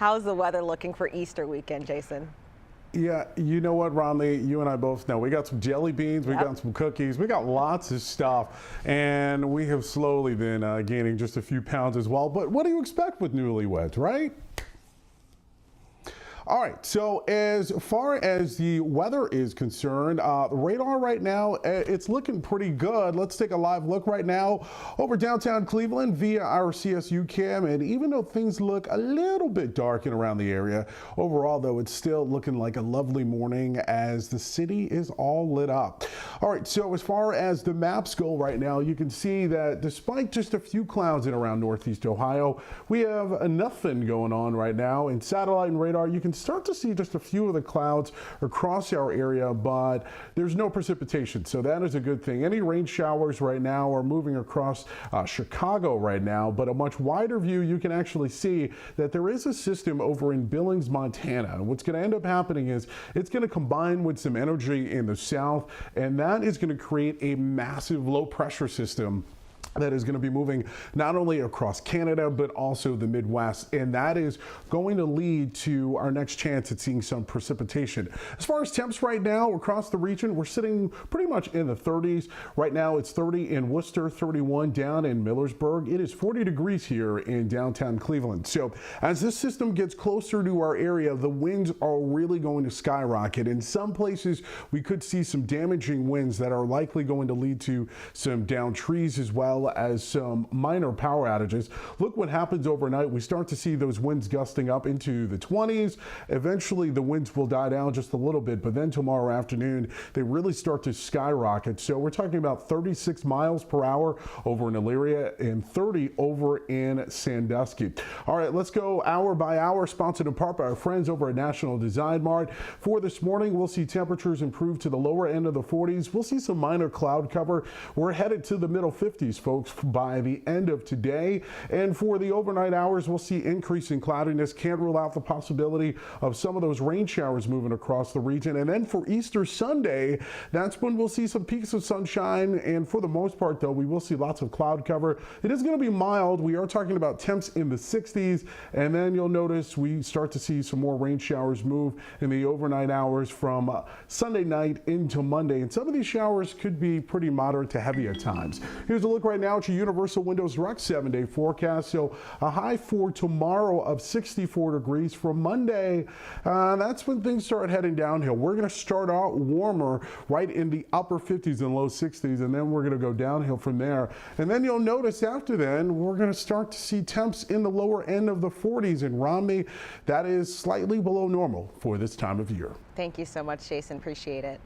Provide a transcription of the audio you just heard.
How's the weather looking for Easter weekend, Jason? Yeah, you know what, Romney, you and I both know we got some jelly beans, we got some cookies, we got lots of stuff, and we have slowly been gaining just a few pounds as well. But what do you expect with newlyweds, right? All right, so as far as the weather is concerned, the radar right now, it's looking pretty good. Let's take a live look right now over downtown Cleveland via our CSU cam. And even though things look a little bit dark and around the area, overall, though, it's still looking like a lovely morning as the city is all lit up. All right, so as far as the maps go right now, you can see that despite just a few clouds in around Northeast Ohio, we have nothing going on right now. In satellite and radar, you can start to see just a few of the clouds across our area, but there's no precipitation, so that is a good thing. Any rain showers right now are moving across Chicago right now, but a much wider view, you can actually see that there is a system over in Billings, Montana. What's going to end up happening is it's going to combine with some energy in the south, and that is going to create a massive low pressure system that is going to be moving not only across Canada, but also the Midwest. And that is going to lead to our next chance at seeing some precipitation. As far as temps right now across the region, we're sitting pretty much in the 30s. Right now it's 30 in Worcester, 31 down in Millersburg. It is 40 degrees here in downtown Cleveland. So as this system gets closer to our area, the winds are really going to skyrocket. In some places, we could see some damaging winds that are likely going to lead to some downed trees as well as some minor power outages. Look what happens overnight. We start to see those winds gusting up into the 20s. Eventually the winds will die down just a little bit, but then tomorrow afternoon they really start to skyrocket. So we're talking about 36 miles per hour over in Elyria and 30 over in Sandusky. All right, let's go hour by hour, sponsored in part by our friends over at National Design Mart. For this morning, we'll see temperatures improve to the lower end of the 40s. We'll see some minor cloud cover. We're headed to the middle 50s, folks, by the end of today. And for the overnight hours, we'll see increasing cloudiness. Can't rule out the possibility of some of those rain showers moving across the region. And then for Easter Sunday, that's when we'll see some peaks of sunshine. And for the most part, though, we will see lots of cloud cover. It is going to be mild. We are talking about temps in the 60s. And then you'll notice we start to see some more rain showers move in the overnight hours from Sunday night into Monday. And some of these showers could be pretty moderate to heavy at times. Here's a look right now at your Universal Windows Direct 7-day forecast. So a high for tomorrow of 64 degrees. For Monday, that's when things start heading downhill. We're going to start out warmer right in the upper 50s and low 60s, and then we're going to go downhill from there. And then you'll notice after then, we're going to start to see temps in the lower end of the 40s in Romney. That is slightly below normal for this time of year. Thank you so much, Jason. Appreciate it.